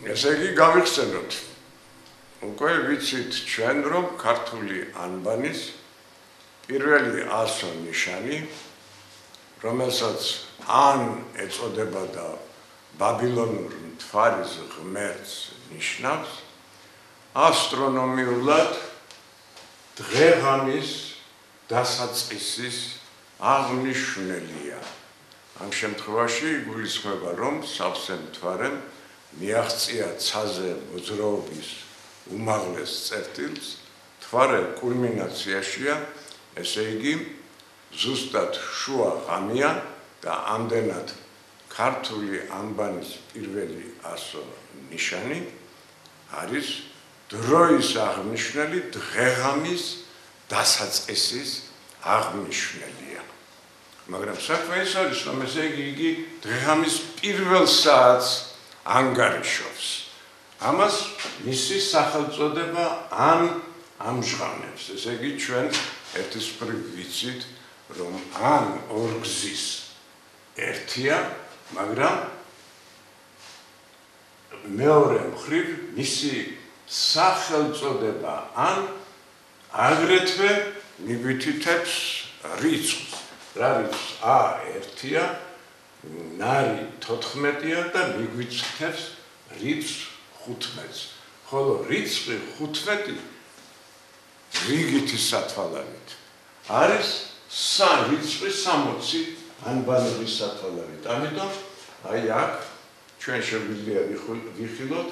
ესე იგი გავიხსენოთ. უკვე ვიცით ჩვენ რომ ქართული ანბანის პირველი ასო ნიშანი, რომელსაც ან ეწოდება და ბაბილონურ მთვარის ღმერთს ნიშნავს, ასტრონომიულად დღე-ღამის დასაწყისის აღნიშნულია. ამ შემთხვევაში იგულისხმება, რომ სავსე მთვარემ მიაღწია ცაზე მოძრაობის უმაღლეს წერტილს, მთვარე კულმინაციაშია, ესე იგი, ზუსტად შუა ღამია და ამდენად ქართული ანბანის პირველი ასო ნიშანი არის დროის აღნიშნელი დღე-ღამის დასაწყისის აღნიშნელია. მაგრამ საქმე ის არის, რომ ესე იგი დღე-ღამის პირველ საათს ანგარიშობს. ამას მისი სახელწოდება ან ამჟღავნებს. ესე იგი ჩვენ ერთისფრით ვიცით, რომ ან ორგზის ერთია, მაგრამ მეორე მხრივ მისი სახელწოდება ან აგრეთვე მიგვითითებს რიცხვს. რა რიცხვს? A1-ია, ნარი 14-ია და მიგვითითებს რიცხვს 15-ს. ხოლო რიცხვი 15 რიგითი სათვალავით არის რიცხვი 60 ანბანური სათვალავით. ამიტომ აი აქ ჩვენ შეგვიძლია ვიხილოთ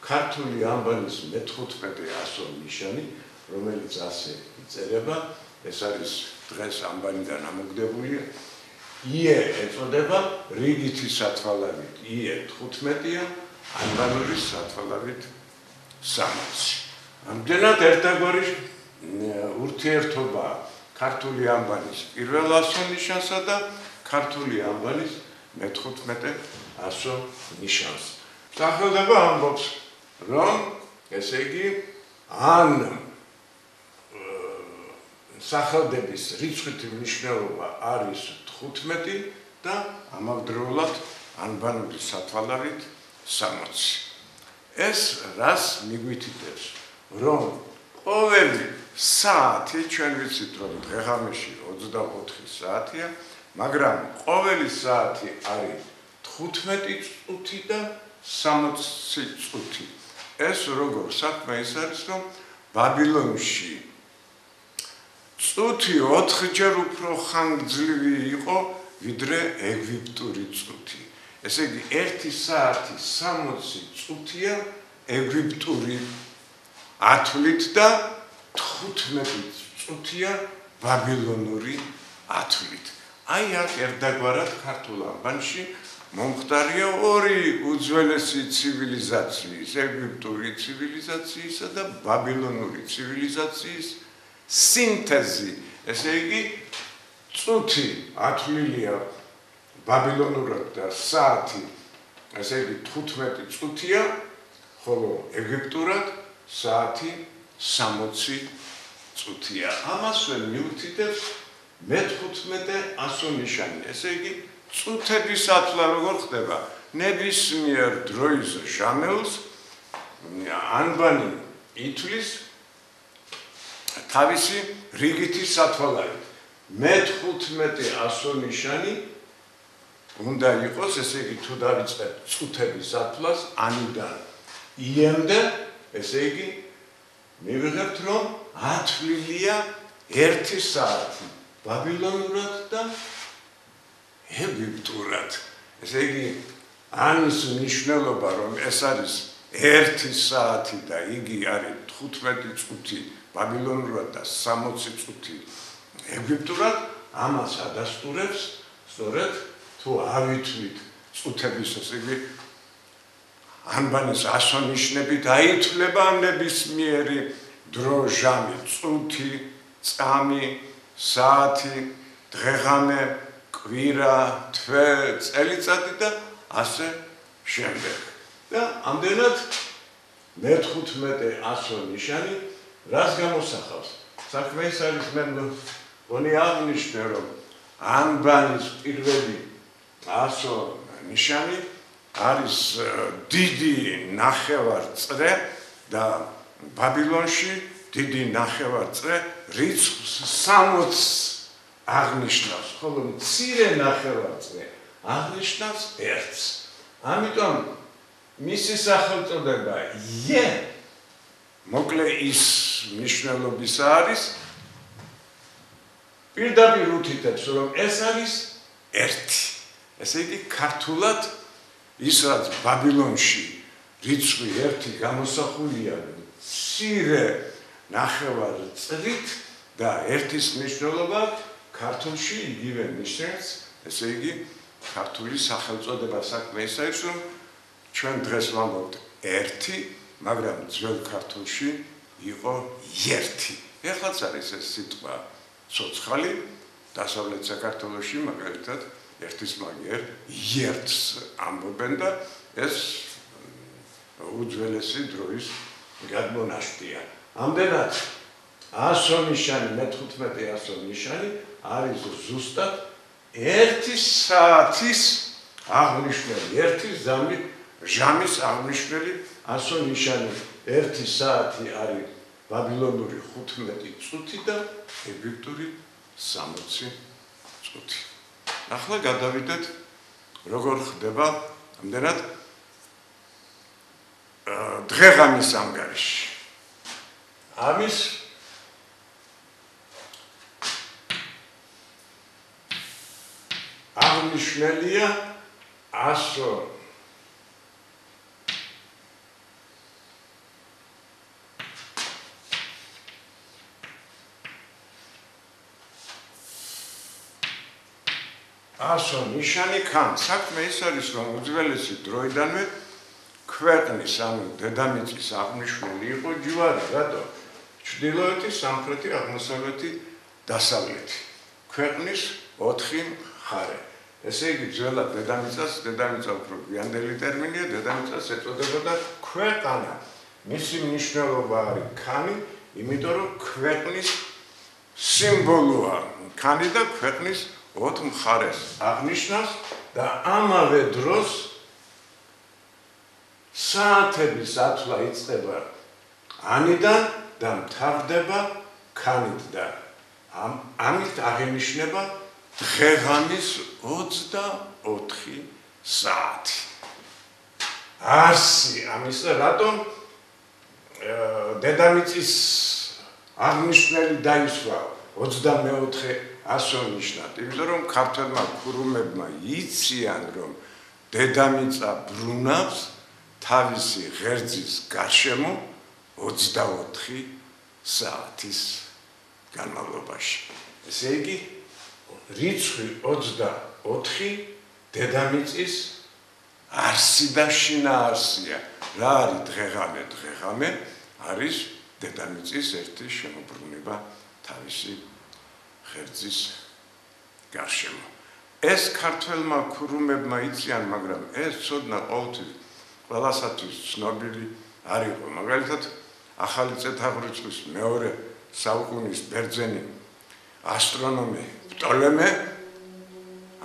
ქართული ანბანის მე-15 ასო ნიშანი, რომელიც ასე იწერება, ეს არის დღეს ანბანიდან ამოგდებულია. ie ეწოდება რიგითი სათვალავით ie 15-ია, ანბანური სათვალავით 60. ამდენად ერთგვარი ურთიერთობა ქართული ანბანის პირველ ასო ნიშანსა და ქართული ანბანის მე-15 ასო ნიშანს. სახელდება ამბობს, რომ ესე იგი ან სახელდების რიცხვითი მნიშვნელობა არის 15 და ამავდროულად ანბანური სათვალავით 60. ეს რას მიგვითითებს, რომ ყოველი საათი, ჩვენ ვიცით, რომ დღე-ღამეში 24 საათია, მაგრამ ყოველი საათი არის 15 წუთი და 60 წუთი. ეს როგორ საქმე ის არის, რომ ბაბილონში წუთი 4-ჯერ უფრო ხანგრძლივი იყო, ვიდრე ეგვიპტური წუთი. ესე იგი, 1 საათი 60 წუთია ეგვიპტური ათვლით და 15 წუთია ბაბილონური ათვლით. აი აქ ერთგვარად ქართულ ანბანში მომხდარია ორი უძველესი ცივილიზაციის, ეგვიპტური ცივილიზაციისა და ბაბილონური ცივილიზაციის სინთეზი. ესე იგი, წუთი ათვლილია ბაბილონურად და საათი, ესე იგი 15 წუთია, ხოლო ეგვიპტურად საათი 60 წუთია. ამასვე მიუთითებს მე-15 ასო ნიშანი. ესე იგი, წუთების ათვლა როგორ ხდება? ნებისმიერ დროის ჟამეულს ანბანი ითვლის თავისი რიგითი სათვალავით. მე-15 ასო ნიშანი უნდა იყოს, ესე იგი, თუ დავიწყებთ წუთების ათვლას ანიდან იემდე, ესე იგი, მივიღებთ, რომ ათვლილია 1 საათი ბაბილონურად და ეგვიპტურად. ესე იგი, ანის მნიშვნელობა, რომ ეს არის 1 საათი და იგი არის 15 წუთი ბაბილონურად და 60 წუთი ეგვიპტურად, ამას ადასტურებს, სწორედ თუ ავითვლით წუთების, ესე იგი, ანბანის ასო ნიშნები დაითვლება ნებისმიერი დრო, ჟამი, წუთი, წამი, საათი, დღე-ღამე, კვირა, თვე, წელიწადი და ასე შემდეგ. და ამდენად მე-15 ასო ნიშანი რას გამოსახავს? საქმე ის არის, მე მგონი აღნიშნე, რომ ანბანის პირველი ასო ნიშანი არის დიდი ნახევარწრე და ბაბილონში დიდი ნახევარწრე რიცხვს 60 აღნიშნავს, ხოლო მცირე ნახევარწრე აღნიშნავს 1-ს. ამიტომ მისი სახელწოდება ე მოკლე ის მნიშვნელობის არის პირდაპირ უთითებს, რომ ეს არის 1. ესე იგი ქართულად ის რაც ბაბილონში რიცხვი 1 გამოსახულია მცირე ნახევარწრით და 1-ის მნიშვნელობა ქართულში იგივე ნიშნავს, ესე იგი ქართული სახელწოდება საქმე ის არის, რომ ჩვენ დღეს ვამბობთ 1, მაგრამ ძველ ქართულში იყო 1. ეხლაც არის ეს სიტყვა ცოცხალი, დასავლეთ საქართველოში მაგალითად ერთის მაგიერ 1-ს ამბობენ და ეს უძველესი დროის გადმონაშთია. ამდენად 100 ნიშანი, მე-15 100 ნიშანი არის ზუსტად 1 საათის აღნიშნული, 1 ჟამის აღნიშნული 100 ნიშანი, 1 საათი არის ბაბილონური 15 წუთი და ეგვიპტური 60 წუთი. ახლა გადავიდეთ როგორ ხდება ამდენად დღეღამის ანგარიში. ამის აღნიშნულია 100 ნიშანი ქან. საქმე ის არის, რომ უძველესი დროიდანვე ქვეყნის, ანუ დედამიწის აღნიშნული იყო ჯვარი, რატო? ჩრდილოეთი, სამხრეთი, აღმოსავლეთი, დასავლეთი. ქვეყნის 4 მხარე. ესე იგი ძველად დედამიწა უფრო გვიანდელი ტერმინია, დედამიწას ეწოდებოდა ქვეყანა. მისი მნიშვნელობა არის ქანი, იმიტომ რომ ქვეყნის სიმბოლოა. ქანი და ქვეყნის 4 მხარეს აღნიშნავს და ამავე დროს საათების ათვლა იწყება ანიდან და მთავრდება ქანით და ამით აღინიშნება დღეღამის 24 საათი. ამის რატომ დედამიწის აღნიშნული დაისვა 24 100 ნიშნად, იმიტომ რომ ქართველმა ქურუმებმა იციან, რომ დედამიწა ბრუნავს თავისი ღერძის გარშემო 24 საათის განმავლობაში. ესე იგი, რიცხვი 24 დედამიწის არსი და შინაარსია. რა არის დღეღამე? დღეღამე არის დედამიწის ერთი შემოbrunება თავისი ღერძის გარშემო. ეს ქართველმა ქურუმებმა იციან, მაგრამ ეს ცოდნა ყოველთვის ყველასათვის ცნობილი არ იყო. მაგალითად, ახალი წეთაღრიცხვის მეორე საუკუნის ბერძენი ასტრონომი პტოლემე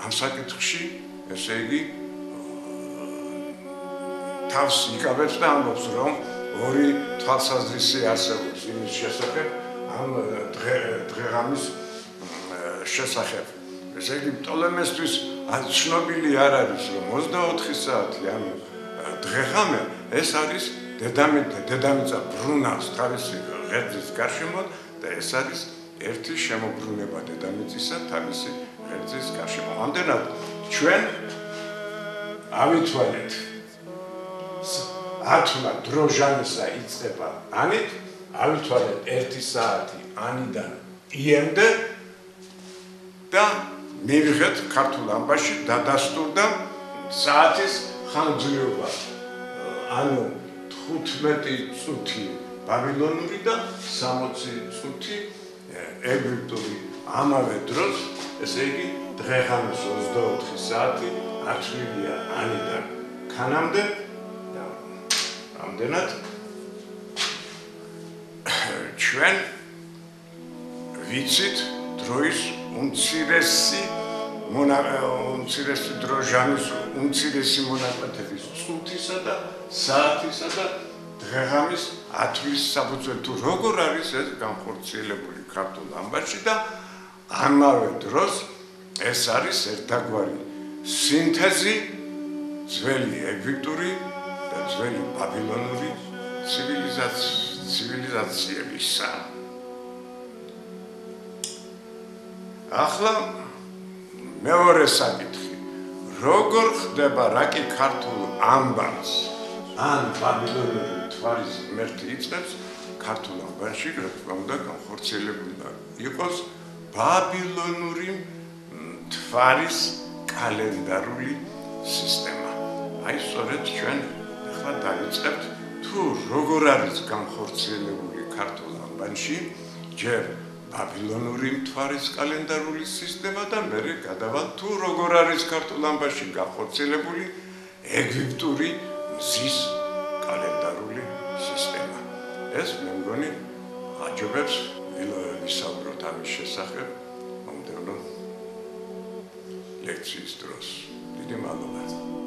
ამ საკითხში, ესე იგი, თავს იკავებს და ამბობს, რომ ორი თვალსაზრისი არსებობს იმის შესახებ, ამ დღეღამის შესახებ. ესე იგი, პტოლემესთვის ცნობილი არ არის, რომ 24 საათი, ანუ დღეღამე, ეს არის დედამიწა ბრუნავს თავისი ღერძის გარშემო და ეს არის ერთი შემოbrunება დედამიწისა თავისი ღერძის გარშემო. ამდენად ჩვენ ავითვალეთ ათვლა დრო ჟამისა იწყება ანით, ავითვალეთ 1 საათი ანიდან იემდე და მივიღეთ ქართულ ამბაში დადასტურდა საათის ხანგრძლივობა. ანუ 15 წუთი ბაბილონური და 60 წუთი ეგვიპტური. ამავე დროს, ესე იგი, დღეღამის 24 საათი ათვლილია ანიდან ქანამდე და ამდენად ჩვენ ვიცით დროის უმცირესი დრო ჟამის უმცირესი მონაკვეთების წუთისა და საათისა და დღეღამის ათვლის საფუძველი თუ როგორ არის ეს განხორციელებული ქართულ ამბაში და ამავე დროს ეს არის ერთგვარი სინთეზი ძველი ეგვიპტური და ძველი ბაბილონური ცივილიზაციებისა. ახლა მეორე საკითხი, როგორ ხდება რა კი ქართულ ამბავს ან ბაბილონური თვალის ღმერთი იწყებს ქართულ ამბაში რა თქმა უნდა განხორციელებული იყოს ბაბილონური თვალის კალენდარული სისტემა. აი სწორედ ჩვენ ახლა დავიწყებთ თუ როგორ არის განხორციელებული ქართულ ამბაში ჯერ ბაბილონური მთვარის კალენდარული სისტემა და მერე გადავალთ თუ როგორ არის ქართულ ამბაში განხორციელებული ეგვიპტური მზის კალენდარული სისტემა. ეს მე მგონი აჯობებს ვისაუბროთ ამის შესახებ მომდევნო ლექციის დროს. დიდი მადლობა.